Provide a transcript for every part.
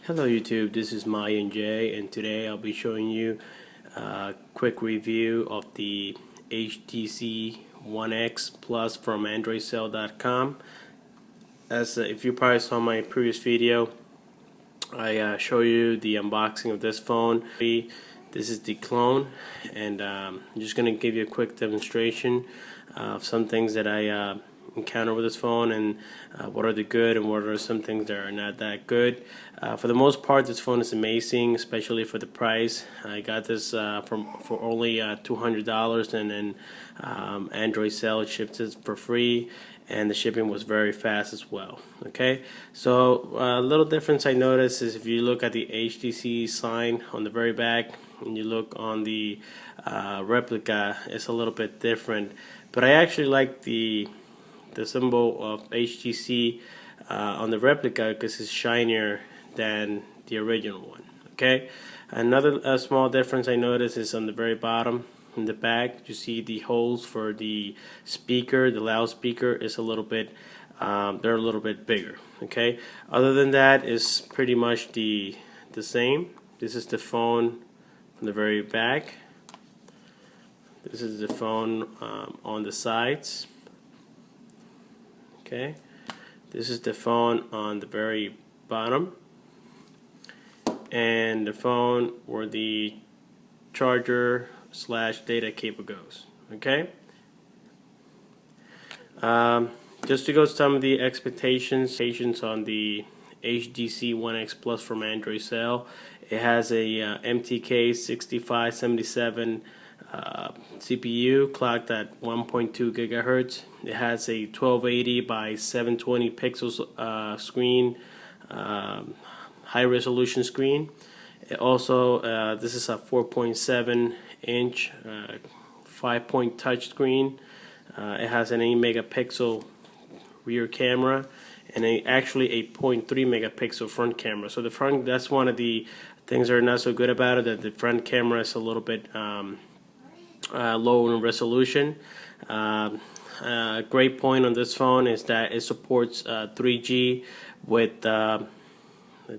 Hello YouTube, this is Mayan J, and today I'll be showing you a quick review of the HDC One X Plus from AndroidCell.com. As if you probably saw my previous video, I show you the unboxing of this phone. This is the clone, and I'm just going to give you a quick demonstration of some things that I encounter with this phone, and what are the good and what are some things that are not that good. For the most part, this phone is amazing, especially for the price. I got this for only $200, and then Android Cell shipped it for free, and the shipping was very fast as well. Okay, so a little difference I noticed is if you look at the HDC sign on the very back and you look on the replica, it's a little bit different, but I actually like the symbol of HTC on the replica because it's shinier than the original one. Okay, another small difference I noticed is on the very bottom in the back. You see the holes for the speaker, the loudspeaker is a little bit they're a little bit bigger. Okay, other than that, is pretty much the same. This is the phone from the very back. This is the phone on the sides. Okay, this is the phone on the very bottom, and the phone where the charger / data cable goes. Okay, just to go some of the expectations on the HDC One X Plus from Android Cell. It has a MTK 6577 CPU clocked at 1.2 gigahertz. It has a 1280 by 720 pixels screen, high resolution screen. It also this is a 4.7 inch 5-point touch screen. It has an 8 megapixel rear camera and actually a 0.3 megapixel front camera. So the front, that's one of the things that are not so good about it, that the front camera is a little bit low in resolution. Great point on this phone is that it supports 3G with I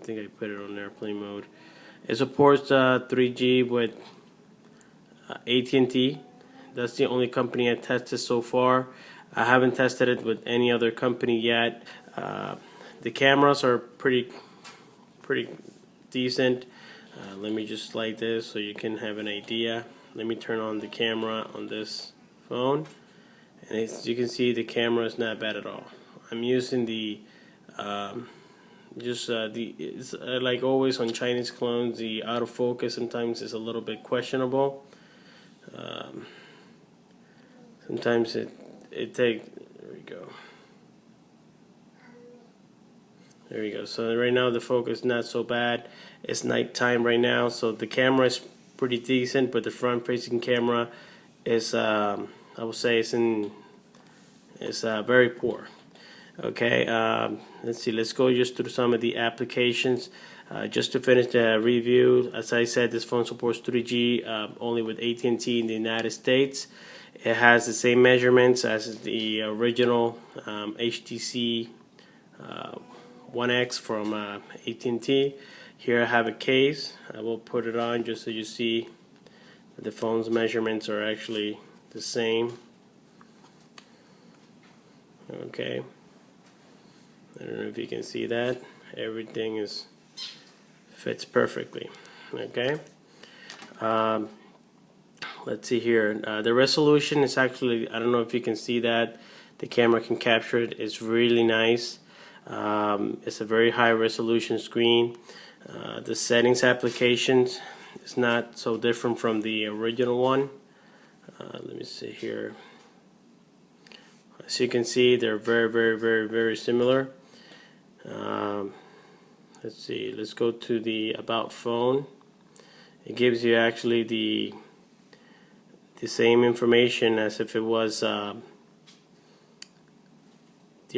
think I put it on airplane mode. It supports 3G with AT&T. That's the only company I tested so far. I haven't tested it with any other company yet. The cameras are pretty decent. Let me just slide this so you can have an idea. Let me turn on the camera on this phone, and as you can see, the camera is not bad at all. I'm using the like always on Chinese clones, the autofocus sometimes is a little bit questionable. Sometimes it takes. There we go. There we go. So right now the focus is not so bad. It's nighttime right now, so the camera is pretty decent, but the front-facing camera is, I would say, is very poor. Okay, let's see. Let's go just through some of the applications. Just to finish the review, as I said, this phone supports 3G only with AT&T in the United States. It has the same measurements as the original HTC One X from AT&T. Here I have a case. I will put it on just so you see that the phone's measurements are actually the same. Okay, I don't know if you can see that. Everything fits perfectly. Okay, let's see here. The resolution is actually, I don't know if you can see that. The camera can capture it. It's really nice. It's a very high resolution screen. The settings applications is not so different from the original one. Let me see here. As you can see, they're very similar. Let's see. Let's go to the About Phone. It gives you actually the same information as if it was the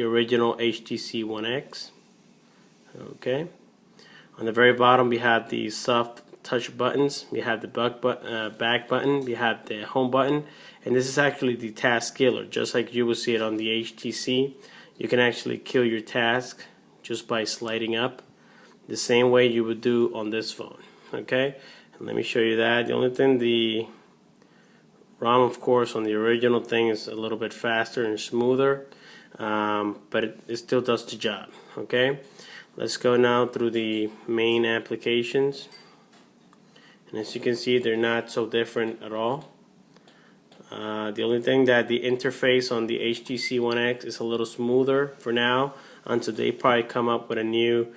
original HTC One X. Okay. On the very bottom, we have the soft touch buttons. We have the back button. We have the home button, and this is actually the task killer. Just like you will see it on the HTC, you can actually kill your task just by sliding up the same way you would do on this phone. Okay, and let me show you that. The only thing, the ROM, of course, on the original thing is a little bit faster and smoother, but it still does the job. Okay, let's go now through the main applications, and as you can see, they're not so different at all. The only thing that the interface on the HTC One X is a little smoother for now, until they probably come up with a new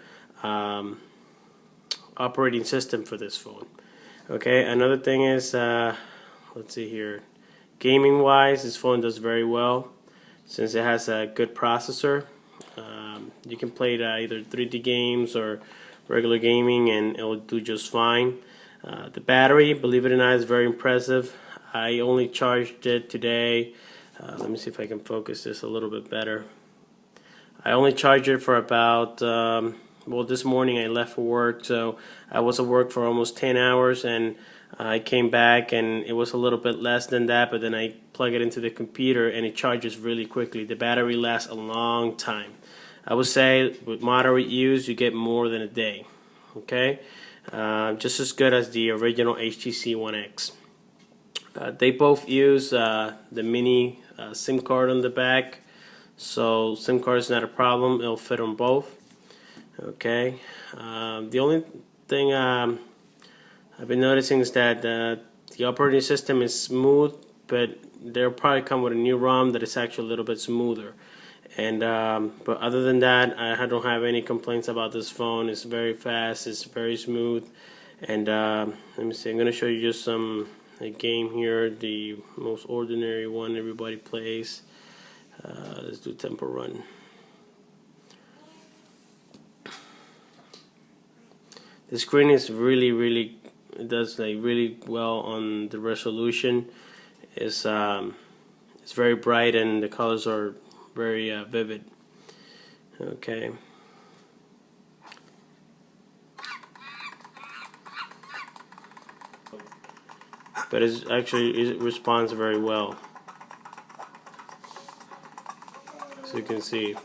operating system for this phone. Okay, another thing is, let's see here, gaming wise, this phone does very well since it has a good processor. You can play either 3D games or regular gaming and it will do just fine. The battery, believe it or not, is very impressive. I only charged it today. Let me see if I can focus this a little bit better. I only charged it for about, well, this morning I left for work, so I was at work for almost 10 hours, and I came back and it was a little bit less than that, but then I plug it into the computer and it charges really quickly. The battery lasts a long time. I would say with moderate use you get more than a day. Okay, just as good as the original HTC One X. They both use the mini SIM card on the back, so SIM card is not a problem. It'll fit on both. Okay, the only thing I've been noticing is that the operating system is smooth, but they'll probably come with a new ROM that is actually a little bit smoother. And but other than that, I don't have any complaints about this phone. It's very fast, it's very smooth, and let me see. I'm gonna show you just a game here, the most ordinary one everybody plays. Let's do Temple Run. The screen is really, it does like really well on the resolution. It's very bright and the colors are very vivid. Okay. But it responds very well, as you can see.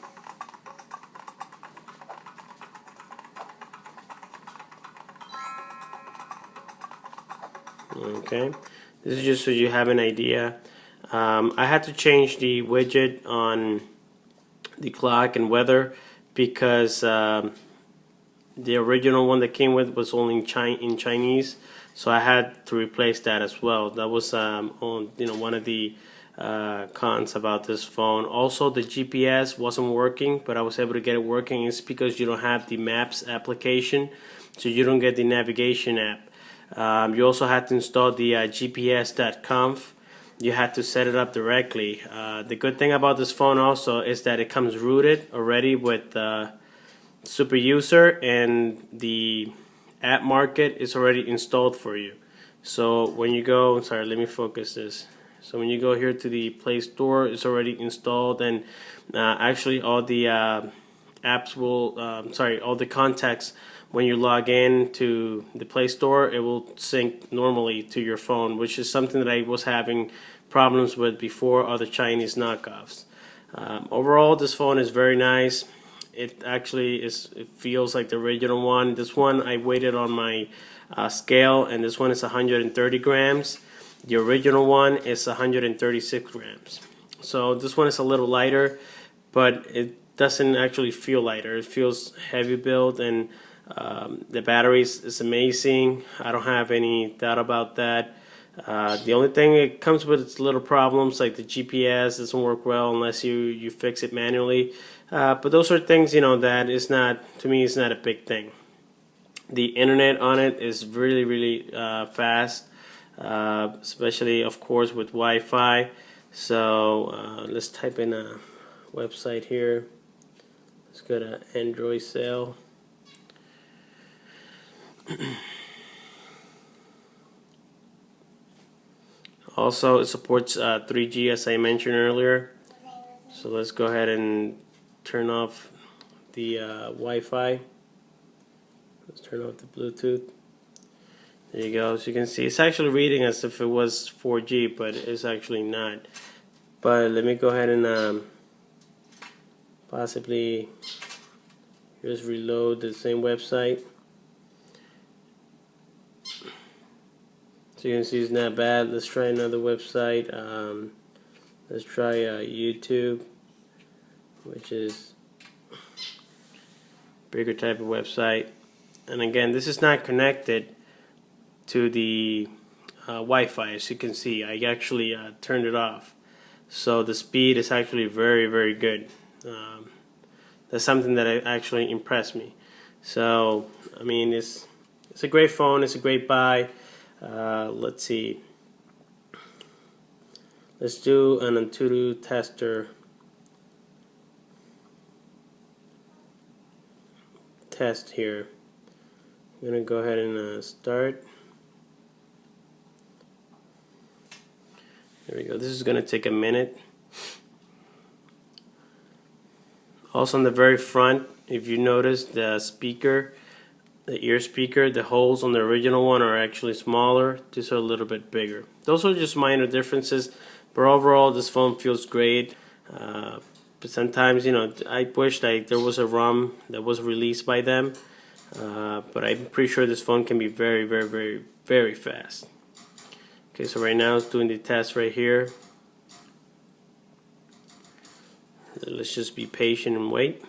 Okay, this is just so you have an idea. I had to change the widget on the clock and weather because the original one that came with was only in Chinese, so I had to replace that as well. That was one of the cons about this phone. Also, the GPS wasn't working, but I was able to get it working. It's because you don't have the Maps application, so you don't get the navigation app. You also had to install the GPS.conf. You had to set it up directly. The good thing about this phone also is that it comes rooted already with Super User, and the app market is already installed for you. So when you go, sorry, let me focus this. So when you go here to the Play Store, it's already installed, and actually all the apps will, all the contacts, when you log in to the Play Store, it will sync normally to your phone, which is something that I was having problems with before other Chinese knockoffs. Overall, this phone is very nice. It actually it feels like the original one. This one I weighted on my scale, and this one is 130 grams. The original one is 136 grams. So this one is a little lighter, but it doesn't actually feel lighter. It feels heavy built, and the battery is amazing. I don't have any doubt about that. The only thing it comes with is little problems, like the GPS doesn't work well unless you fix it manually. But those are things, that is not, to me, is not a big thing. The internet on it is really fast, especially of course with Wi-Fi. So let's type in a website here. Let's go to Android sale. Also, it supports 3G, as I mentioned earlier. So let's go ahead and turn off the Wi-Fi. Let's turn off the Bluetooth. There you go. So you can see it's actually reading as if it was 4G, but it's actually not. But let me go ahead and possibly Just reload the same website. So you can see it's not bad. Let's try another website. Let's try YouTube, which is a bigger type of website. And again, this is not connected to the Wi-Fi. As you can see, I actually turned it off. So the speed is actually very, very good. That's something that actually impressed me. So, I mean, it's a great phone. It's a great buy. Let's see. Let's do an Untitled Chapter test here. I'm going to go ahead and start. There we go. This is going to take a minute. Also on the very front, if you notice, the speaker, the ear speaker, the holes on the original one are actually smaller. These are a little bit bigger. Those are just minor differences, but overall this phone feels great. But sometimes, you know, I wish like there was a ROM that was released by them, but I'm pretty sure this phone can be very, very, very, very fast. Okay, so right now it's doing the test right here. Let's just be patient and wait.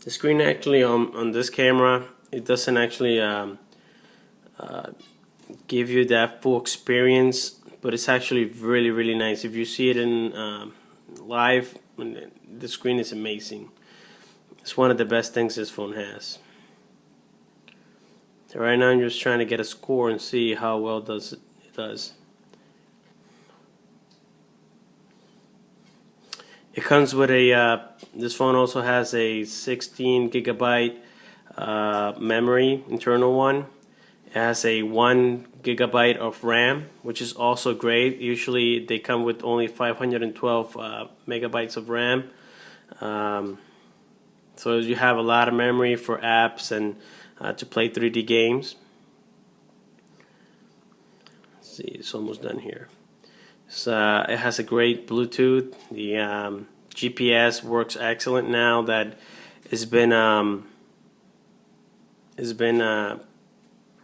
The screen actually on this camera, it doesn't actually give you that full experience, but it's actually really, really nice. If you see it in live, the screen is amazing. It's one of the best things this phone has. So right now I'm just trying to get a score and see how well it does. It comes with a this phone also has a 16 gigabyte memory, internal one. It has a 1 gigabyte of RAM, which is also great. Usually they come with only 512 megabytes of RAM. So you have a lot of memory for apps and to play 3D games. Let's see, it's almost done here. So it has a great Bluetooth. The GPS works excellent now that it's been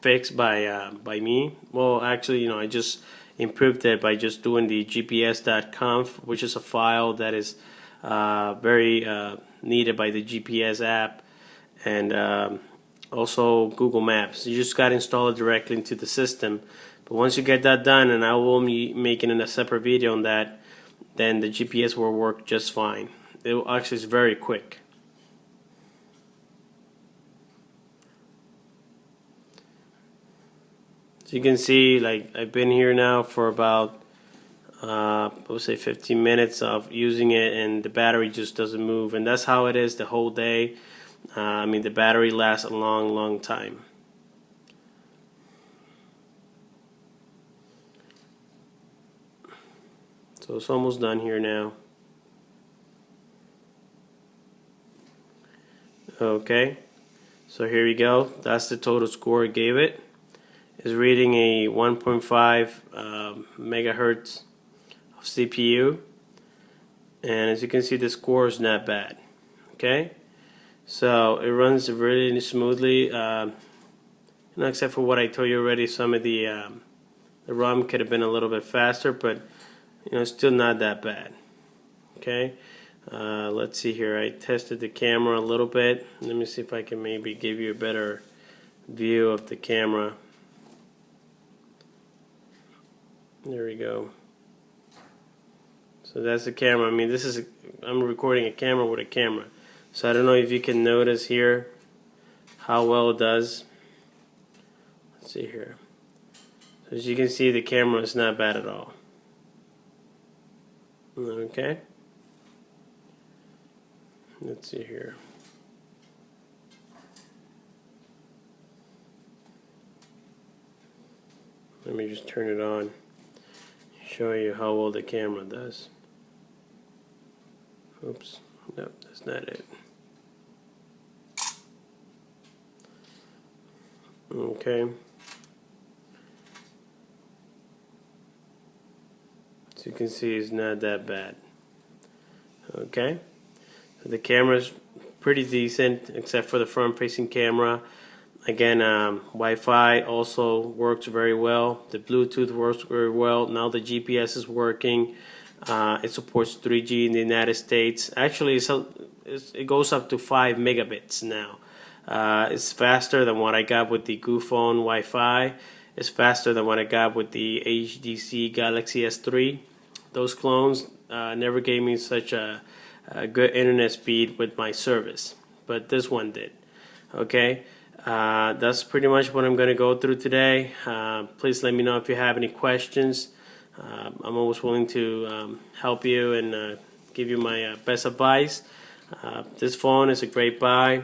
fixed by me. Well, actually, you know, I just improved it by just doing the gps.conf, which is a file that is very needed by the GPS app, and also Google Maps. You just got to install it directly into the system. But once you get that done, and I will be making a separate video on that, then the GPS will work just fine. It actually is very quick. So you can see, like, I've been here now for about I would say 15 minutes of using it, and the battery just doesn't move, and that's how it is the whole day. I mean, the battery lasts a long time. So it's almost done here now. Okay, so here we go. That's the total score it gave it. It's reading a 1.5 megahertz of CPU, and as you can see, the score is not bad. Okay, so it runs really smoothly. Except for what I told you already, some of the ROM could have been a little bit faster, but you know, it's still not that bad. Okay, let's see here. I tested the camera a little bit. Let me see if I can maybe give you a better view of the camera. There we go. So that's the camera. I mean, this is I'm recording a camera with a camera. So I don't know if you can notice here how well it does. Let's see here. So as you can see, the camera is not bad at all. Okay. Let's see here. Let me just turn it on. Show you how well the camera does. Oops. Nope, that's not it. Okay. As you can see, it's not that bad. Okay, so the camera's pretty decent except for the front-facing camera. Again, Wi-Fi also works very well. The Bluetooth works very well. Now the GPS is working. It supports 3G in the United States. Actually, it goes up to 5 megabits now. It's faster than what I got with the Goophone Wi-Fi. It's faster than what I got with the HDC Galaxy S3. Those clones never gave me such a good internet speed with my service, but this one did. Okay, that's pretty much what I'm going to go through today. Please let me know if you have any questions. I'm always willing to help you and give you my best advice. This phone is a great buy.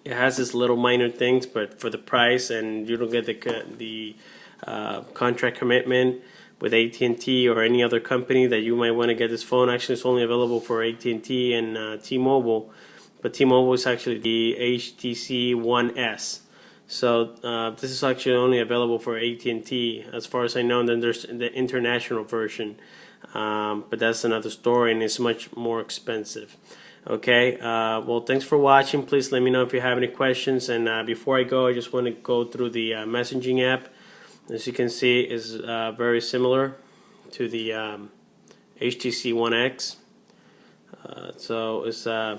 It has its little minor things, but for the price, and you don't get the contract commitment with AT&T or any other company that you might want to get this phone. Actually, it's only available for AT&T and T-Mobile, but T-Mobile is actually the HDC One S. So this is actually only available for AT&T, as far as I know. And then there's the international version, but that's another story, and it's much more expensive. Okay, well, thanks for watching. Please let me know if you have any questions. And before I go, I just want to go through the messaging app. As you can see, is very similar to the HDC One X. So it's the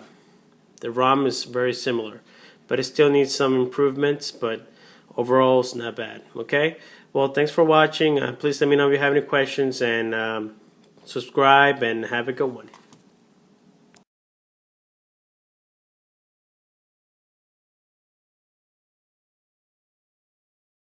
ROM is very similar, but it still needs some improvements. But overall, it's not bad. Okay. Well, thanks for watching. Please let me know if you have any questions, and subscribe, and have a good one.